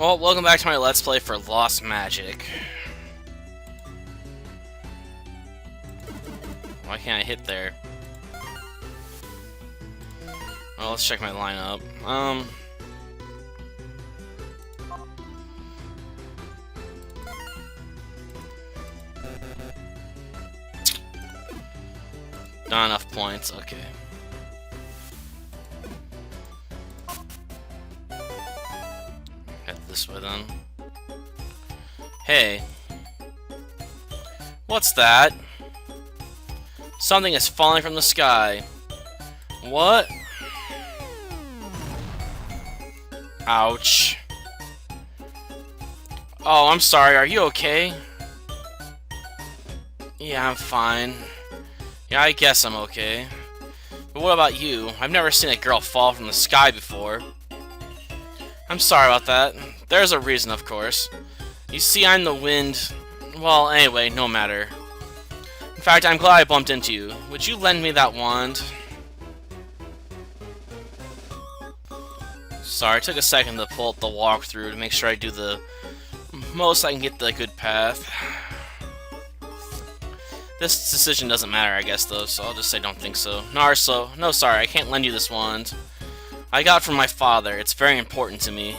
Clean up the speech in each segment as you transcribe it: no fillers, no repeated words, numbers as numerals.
Well, welcome back to my Let's Play for Lost Magic. Why can't I hit there? Well, let's check my lineup. Not enough points, okay. Head this way then. Hey. What's that? Something is falling from the sky. What? Ouch. Oh, I'm sorry. Are you okay? Yeah, I'm fine. Yeah, I guess I'm okay. But what about you? I've never seen a girl fall from the sky before. I'm sorry about that. There's a reason, of course. You see, I'm the wind. Well, anyway, no matter. In fact, I'm glad I bumped into you. Would you lend me that wand? Sorry, it took a second to pull up the walkthrough to make sure I do the most I can get the good path. This decision doesn't matter, I guess, though, so I'll just say don't think so. Narso, no, sorry, I can't lend you this wand. I got it from my father. It's very important to me.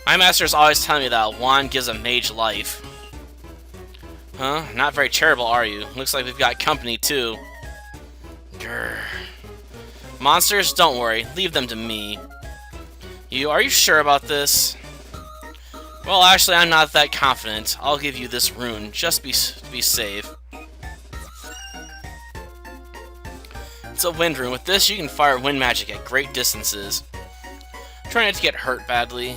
My master's always telling me that a wand gives a mage life. Huh? Not very charitable, are you? Looks like we've got company, too. Grr. Monsters, don't worry. Leave them to me. Are you sure about this? Well, actually, I'm not that confident. I'll give you this rune. Just be safe. It's a wind rune. With this, you can fire wind magic at great distances. Try not to get hurt badly.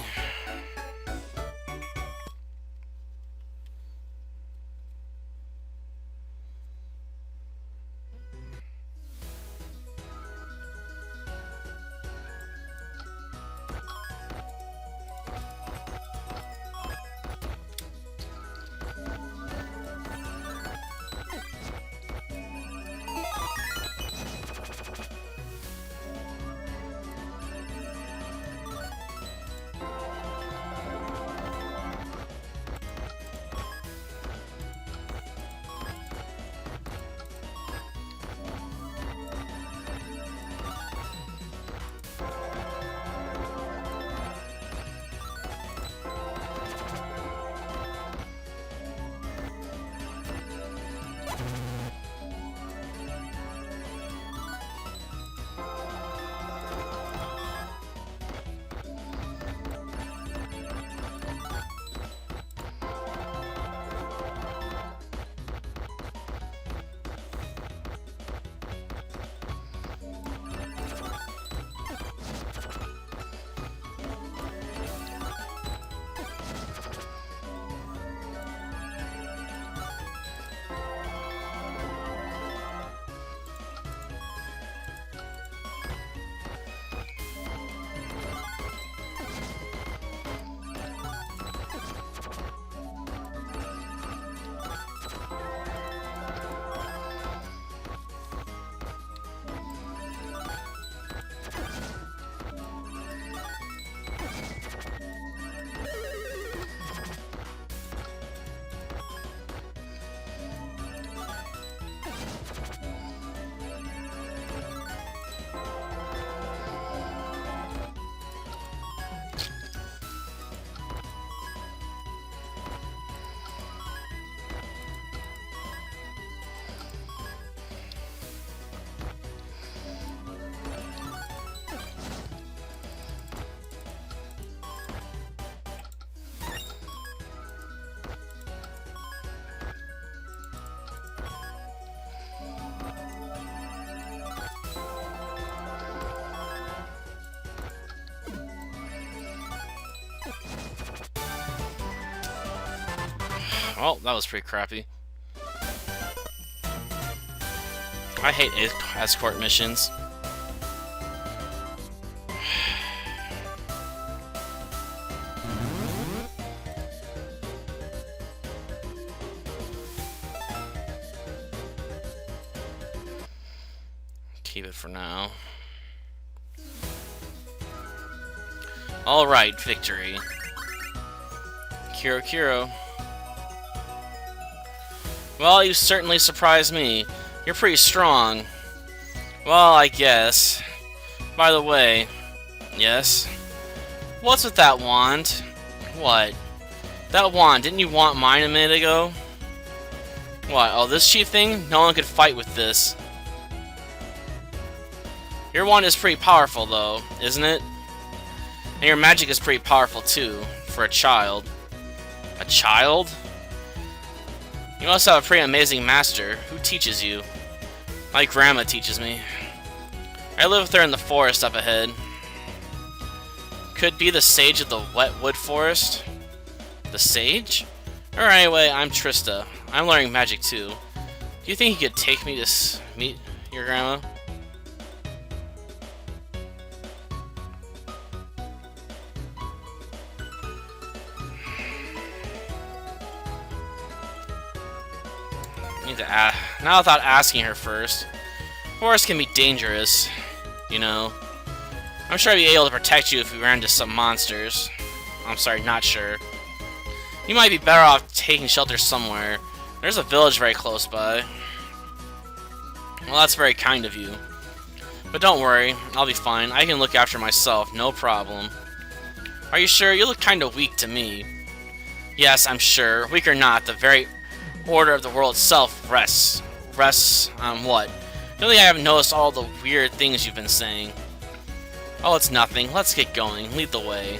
Well, that was pretty crappy. I hate escort missions. Keep it for now. Alright, victory. Kiro Kiro. Well, you certainly surprised me. You're pretty strong. Well, I guess. By the way, yes? What's with that wand? What? That wand, didn't you want mine a minute ago? What, oh, this cheap thing? No one could fight with this. Your wand is pretty powerful, though, isn't it? And your magic is pretty powerful, too, for a child. A child? You must have a pretty amazing master. Who teaches you? My grandma teaches me. I live with her in the forest up ahead. Could be the sage of the wet wood forest? The sage? Or anyway, I'm Trista. I'm learning magic too. Do you think you could take me to meet your grandma? Need to ask. Not without asking her first. Forests can be dangerous, you know. I'm sure I'd be able to protect you if we ran into some monsters. I'm sorry, not sure. You might be better off taking shelter somewhere. There's a village very close by. Well, that's very kind of you. But don't worry, I'll be fine. I can look after myself, no problem. Are you sure? You look kinda weak to me. Yes, I'm sure. Weak or not, the very order of the world itself rests. Rests on what? Don't think I haven't noticed all the weird things you've been saying. Oh, it's nothing. Let's get going. Lead the way.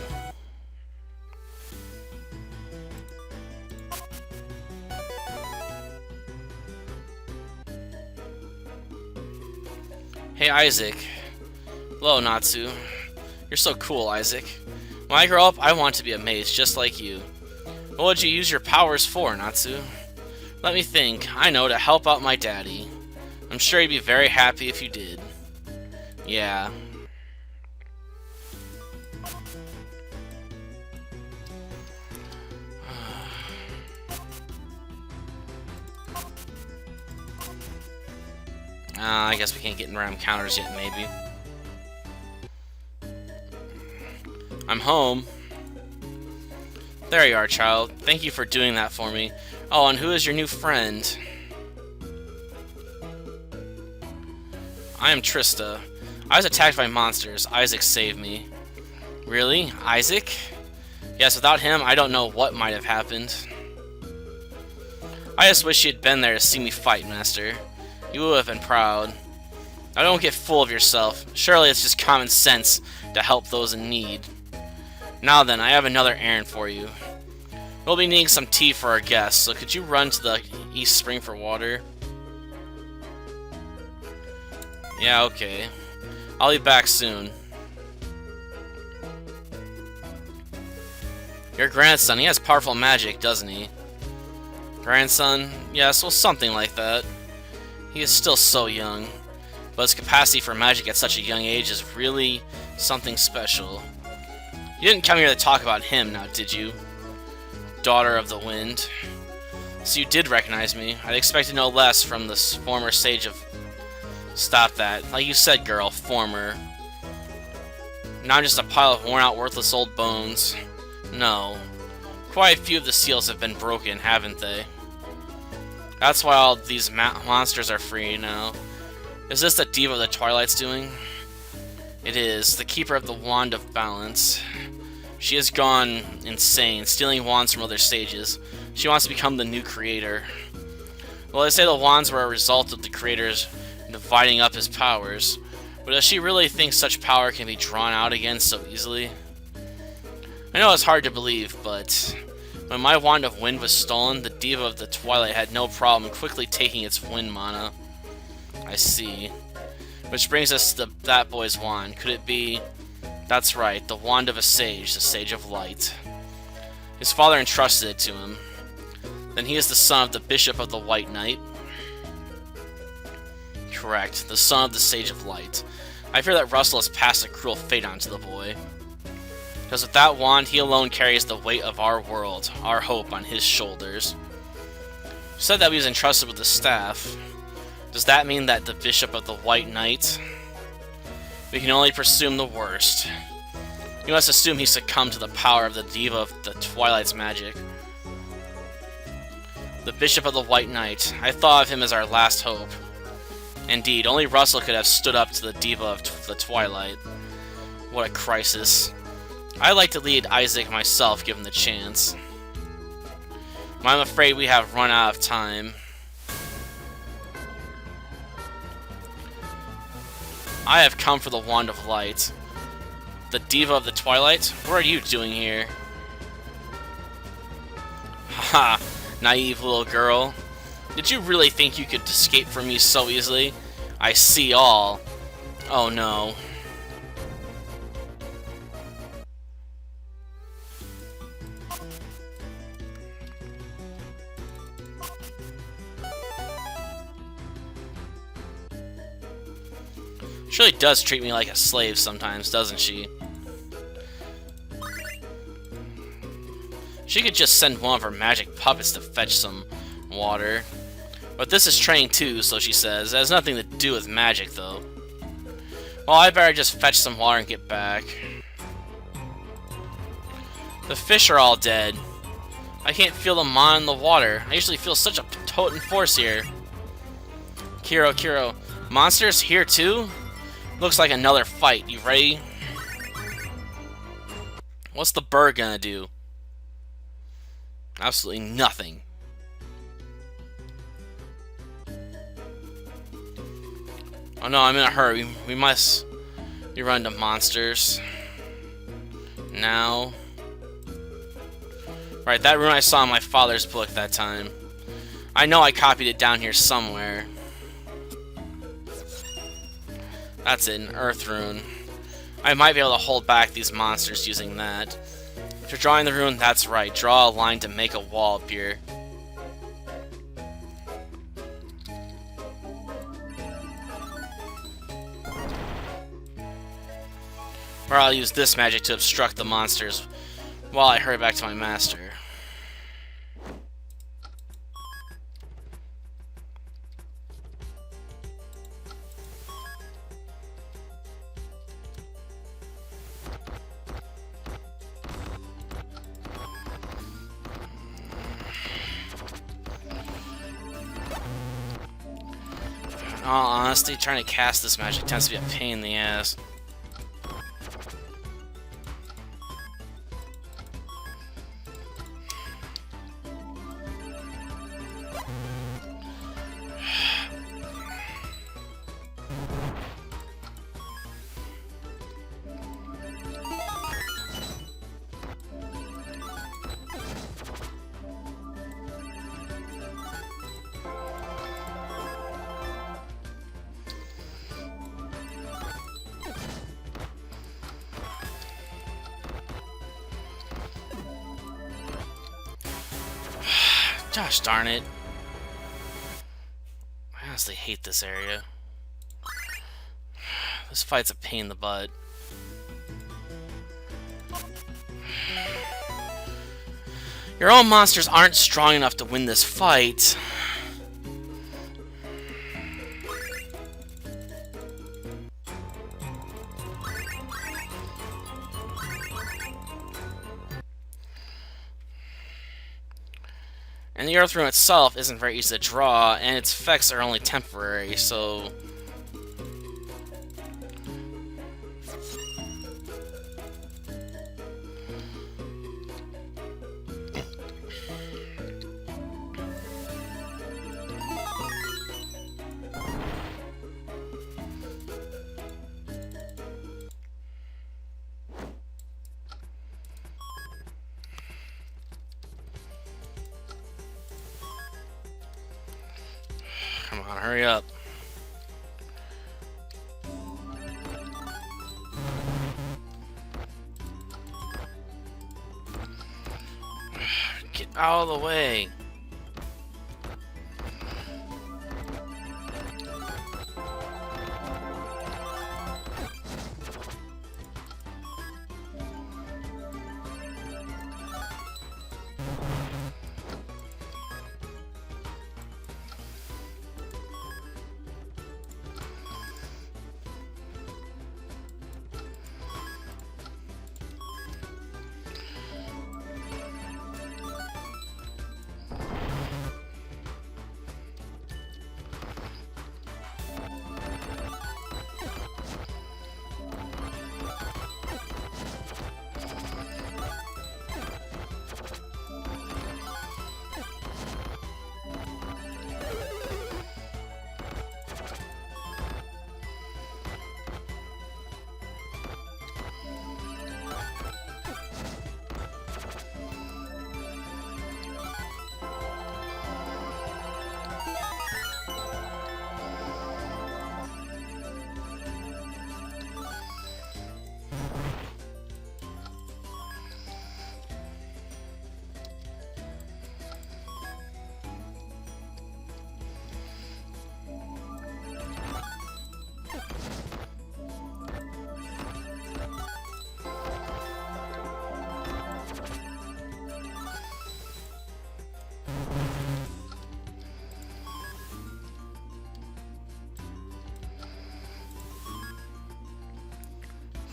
Hey, Isaac. Hello, Natsu. You're so cool, Isaac. When I grow up, I want to be a mage just like you. What would you use your powers for, Natsu? Let me think. I know, to help out my daddy. I'm sure he'd be very happy if you did. Yeah. I guess we can't get in random counters yet, maybe. I'm home. There you are, child. Thank you for doing that for me. Oh, and who is your new friend? I am Trista. I was attacked by monsters. Isaac saved me. Really? Isaac? Yes, without him, I don't know what might have happened. I just wish you had been there to see me fight, Master. You would have been proud. Now don't get full of yourself. Surely it's just common sense to help those in need. Now then, I have another errand for you. We'll be needing some tea for our guests, so could you run to the East Spring for water? Yeah, okay. I'll be back soon. Your grandson, he has powerful magic, doesn't he? Grandson? Yes, well, something like that. He is still so young, but his capacity for magic at such a young age is really something special. You didn't come here to talk about him now, did you? Daughter of the Wind. So you did recognize me. I'd expected no less from this former sage of... Stop that. Like you said, girl, former. Now I'm just a pile of worn-out, worthless old bones. No. Quite a few of the seals have been broken, haven't they? That's why all these monsters are free now. Is this the Diva of the Twilight's doing? It is. The Keeper of the Wand of Balance. She has gone insane, stealing wands from other stages. She wants to become the new creator. Well, they say the wands were a result of the creator's dividing up his powers. But does she really think such power can be drawn out again so easily? I know it's hard to believe, but... when my Wand of Wind was stolen, the Diva of the Twilight had no problem quickly taking its wind mana. I see. Which brings us to that boy's wand. Could it be... That's right, the Wand of a Sage, the Sage of Light. His father entrusted it to him. Then he is the son of the Bishop of the White Knight. Correct, the son of the Sage of Light. I fear that Russell has passed a cruel fate onto the boy. Because with that wand, he alone carries the weight of our world, our hope on his shoulders. You said that he was entrusted with the staff. Does that mean that the Bishop of the White Knight? We can only presume the worst. You must assume he succumbed to the power of the Diva of the Twilight's magic. The Bishop of the White Knight. I thought of him as our last hope. Indeed, only Russell could have stood up to the Diva of the Twilight. What a crisis. I'd like to lead Isaac myself, given the chance. But I'm afraid we have run out of time. I have come for the Wand of Light. The Diva of the Twilight? What are you doing here? Haha, naive little girl. Did you really think you could escape from me so easily? I see all. Oh no. She really does treat me like a slave sometimes, doesn't she? She could just send one of her magic puppets to fetch some water. But this is training too, so she says. It has nothing to do with magic, though. Well, I better just fetch some water and get back. The fish are all dead. I can't feel them on the water. I usually feel such a potent force here. Kiro. Monsters here too? Looks like another fight. You ready? What's the bird gonna do? Absolutely nothing. Oh no, I'm in a hurry. We must run to monsters. Now. Right, that rune I saw in my father's book that time. I know I copied it down here somewhere. That's it, an earth rune. I might be able to hold back these monsters using that. If you're drawing the rune, that's right. Draw a line to make a wall appear. Or I'll use this magic to obstruct the monsters while I hurry back to my master. In all honesty, trying to cast this magic tends to be a pain in the ass. Gosh darn it. I honestly hate this area. This fight's a pain in the butt. Your own monsters aren't strong enough to win this fight. And the Earth Rune itself isn't very easy to draw, and its effects are only temporary, so... Come on, hurry up. Get out of the way.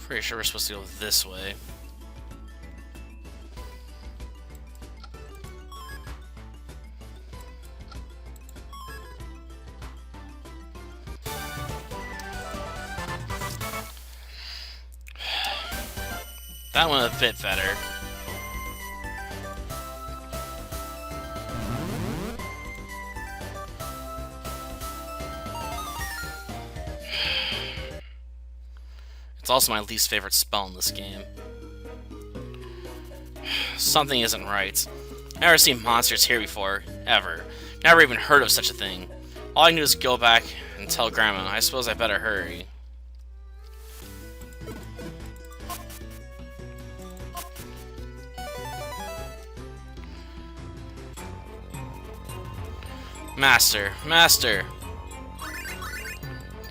Pretty sure we're supposed to go this way. That went a bit better. It's also my least favorite spell in this game. Something isn't right. Never seen monsters here before, ever. Never even heard of such a thing. All I can do is go back and tell Grandma. I suppose I better hurry. Master, Master!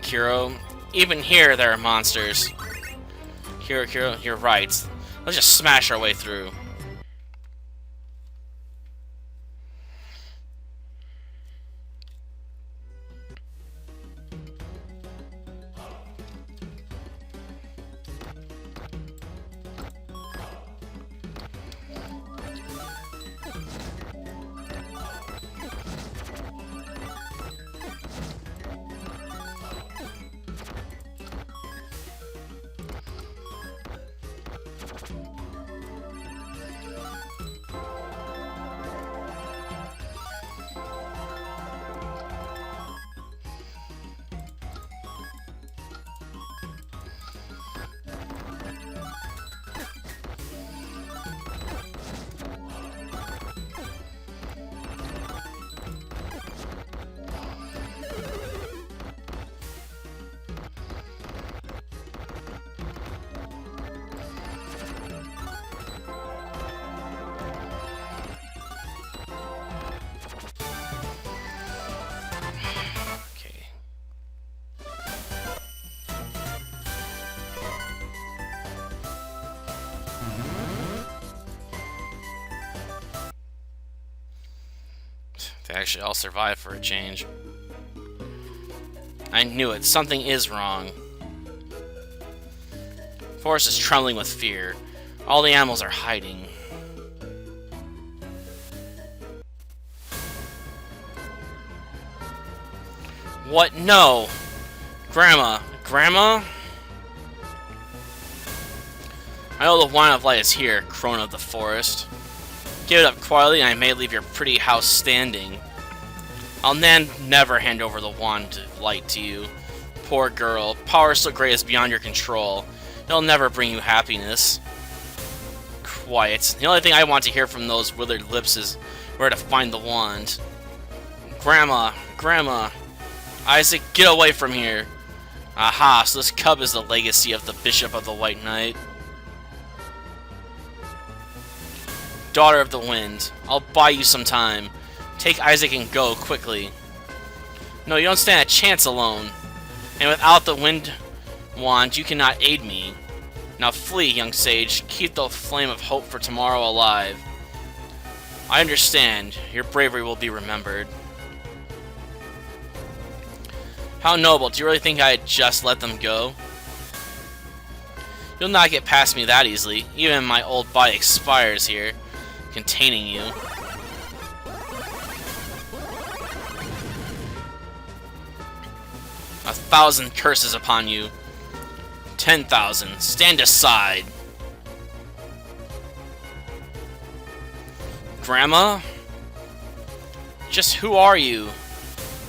Kiro, even here there are monsters. Kiro, you're right. Let's just smash our way through. They actually all survive for a change. I knew it. Something is wrong. Forest is trembling with fear. All the animals are hiding. What? No! Grandma! Grandma? I know the wine of light is here, crone of the forest. Give it up quietly and I may leave your pretty house standing. I'll never hand over the wand of light to you. Poor girl. Power so great is beyond your control. It'll never bring you happiness. Quiet. The only thing I want to hear from those withered lips is where to find the wand. Grandma. Grandma. Isaac, get away from here. Aha, so this cub is the legacy of the Bishop of the White Knight. Daughter of the Wind, I'll buy you some time. Take Isaac and go, quickly. No, you don't stand a chance alone. And without the Wind Wand, you cannot aid me. Now flee, young sage. Keep the flame of hope for tomorrow alive. I understand. Your bravery will be remembered. How noble. Do you really think I'd just let them go? You'll not get past me that easily. Even my old body expires here, containing you. A 1,000 curses upon you. 10,000. Stand aside. Grandma? Just who are you?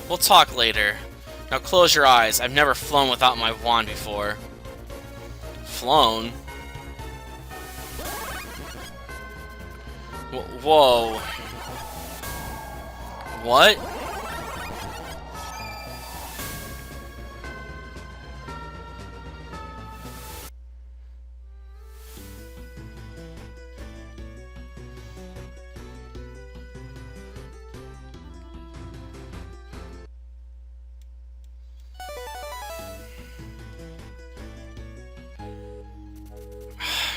We'll talk later. Now close your eyes. I've never flown without my wand before. Flown? Whoa. What?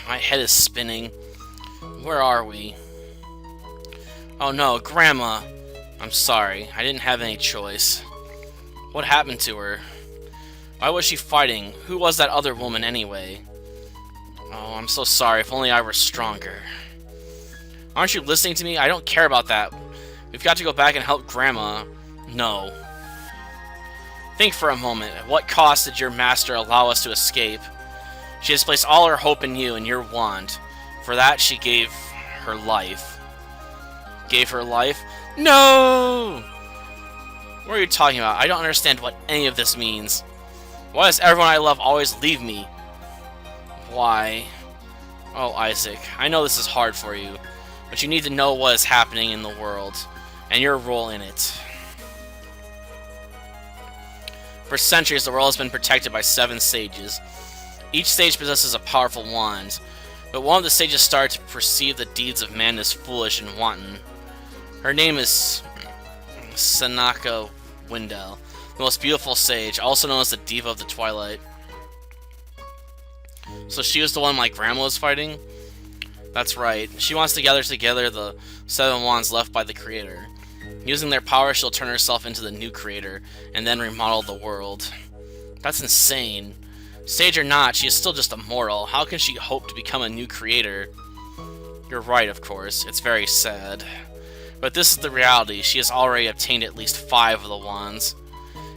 My head is spinning. Where are we? Oh no, Grandma! I'm sorry, I didn't have any choice. What happened to her? Why was she fighting? Who was that other woman anyway? Oh, I'm so sorry. If only I were stronger. Aren't you listening to me? I don't care about that. We've got to go back and help Grandma. No. Think for a moment. At what cost did your master allow us to escape? She has placed all her hope in you and your wand. For that, she gave her life. Gave her life? No! What are you talking about? I don't understand what any of this means. Why does everyone I love always leave me? Why? Oh, Isaac, I know this is hard for you, but you need to know what is happening in the world, and your role in it. For centuries, the world has been protected by 7 sages. Each sage possesses a powerful wand, but one of the sages started to perceive the deeds of man as foolish and wanton. Her name is Sanaka Windell, the most beautiful sage, also known as the Diva of the Twilight. So she was the one my grandma was fighting? That's right. She wants to gather together the 7 wands left by the Creator. Using their power, she'll turn herself into the new Creator, and then remodel the world. That's insane. Sage or not, she is still just a mortal. How can she hope to become a new Creator? You're right, of course. It's very sad. But this is the reality. She has already obtained at least 5 of the wands.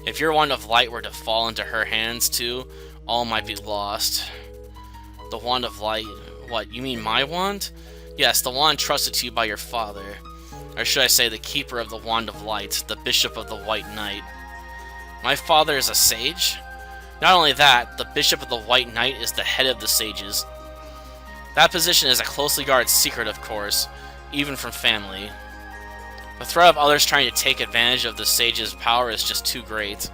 If your wand of light were to fall into her hands, too, all might be lost. The wand of light? What, you mean my wand? Yes, the wand trusted to you by your father. Or should I say the keeper of the wand of light, the bishop of the White Knight. My father is a sage? Not only that, the bishop of the White Knight is the head of the sages. That position is a closely guarded secret, of course, even from family. The threat of others trying to take advantage of the sage's power is just too great.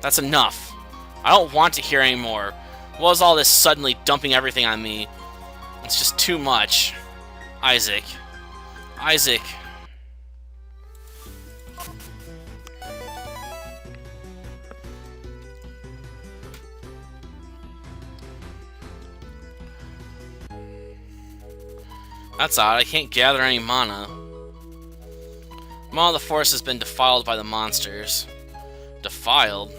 That's enough. I don't want to hear any more. What was all this suddenly dumping everything on me? It's just too much. Isaac. Isaac. That's odd. I can't gather any mana. Mana of the forest has been defiled by the monsters. Defiled?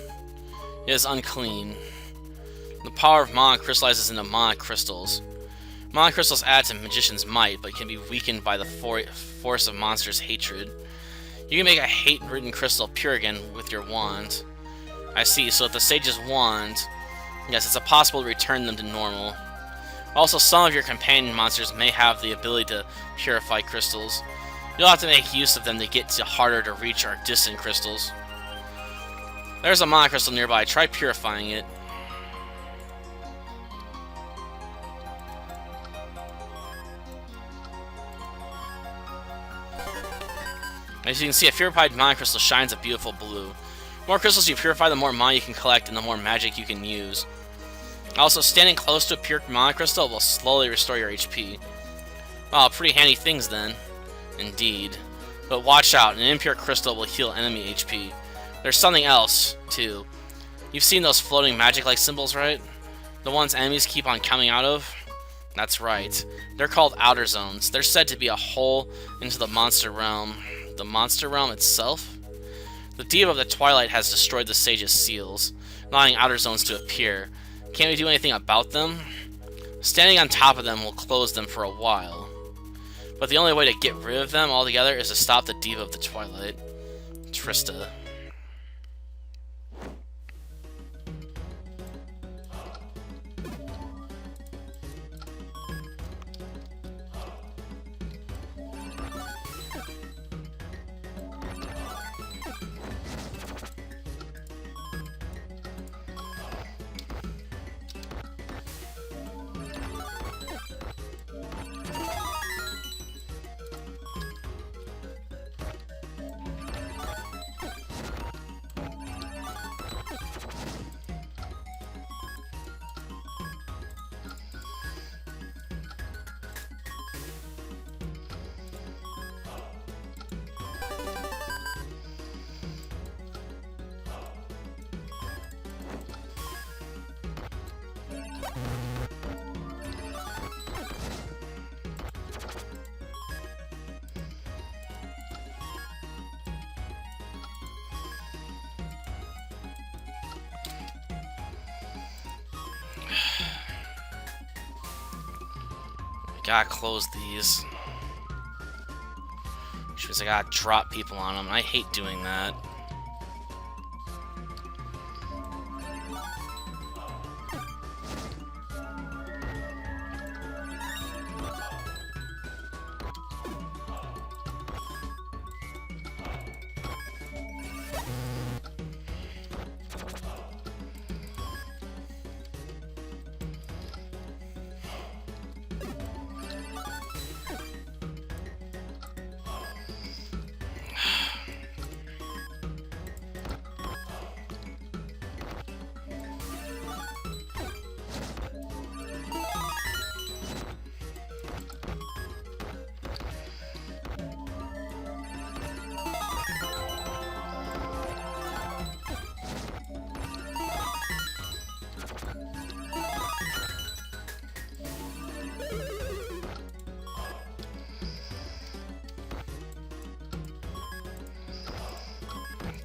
It is unclean. The power of mana crystallizes into mana crystals. Mana crystals add to magician's might, but can be weakened by the force of monsters' hatred. You can make a hate-ridden crystal pure again with your wand. I see, so if the sage's wand... Yes, it's possible to return them to normal. Also, some of your companion monsters may have the ability to purify crystals. You'll have to make use of them to get to harder to reach or distant crystals. There's a mana crystal nearby. Try purifying it. As you can see, a purified mana crystal shines a beautiful blue. The more crystals you purify, the more mana you can collect and the more magic you can use. Also, standing close to a pure mana crystal will slowly restore your HP. Wow, pretty handy things then. Indeed. But watch out, an impure crystal will heal enemy HP. There's something else, too. You've seen those floating magic-like symbols, right? The ones enemies keep on coming out of? That's right. They're called outer zones. They're said to be a hole into the monster realm. The monster realm itself? The Diva of the Twilight has destroyed the sage's seals, allowing outer zones to appear. Can't we do anything about them? Standing on top of them will close them for a while. But the only way to get rid of them altogether is to stop the Diva of the Twilight. Trista. Gotta close these. Which means I gotta drop people on them. I hate doing that.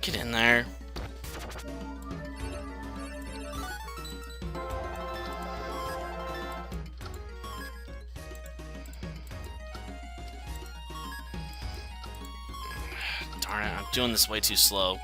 Get in there. Darn it, I'm doing this way too slow.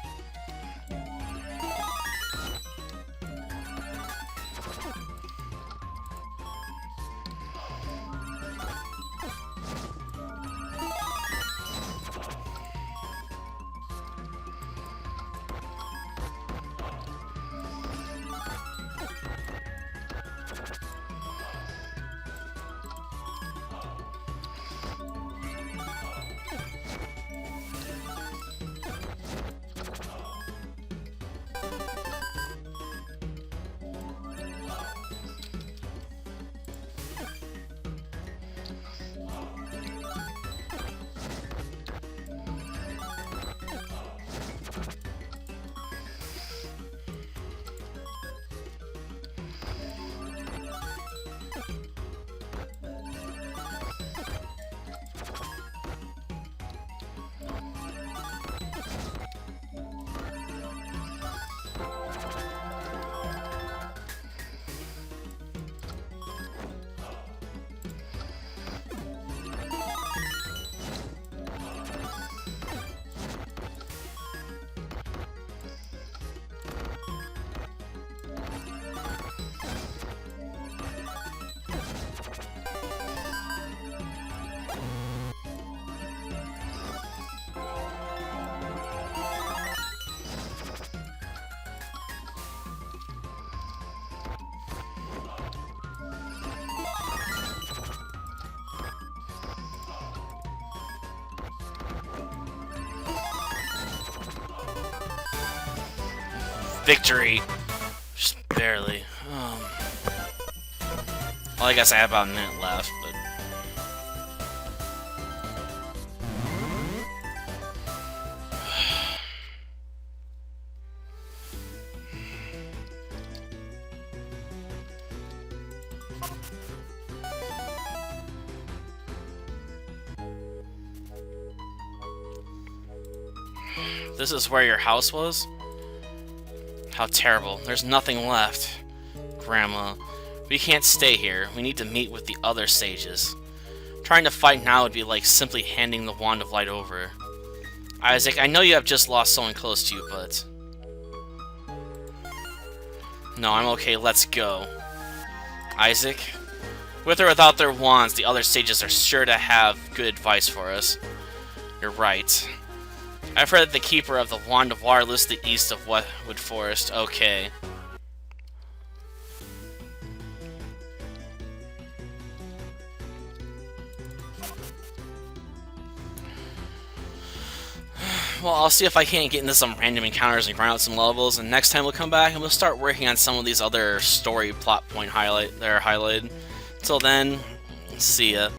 Victory! Just barely. Well, I guess I have about a minute left, but... This is where your house was? How terrible. There's nothing left. Grandma, we can't stay here. We need to meet with the other sages. Trying to fight now would be like simply handing the Wand of Light over. Isaac, I know you have just lost someone close to you, but... No, I'm okay. Let's go. Isaac? With or without their wands, the other sages are sure to have good advice for us. You're right. I've heard that the keeper of the Wand of Water lives to the east of Wetwood Forest. Okay. Well, I'll see if I can't get into some random encounters and grind out some levels, and next time we'll come back and we'll start working on some of these other story plot point that are highlighted. Till then, see ya.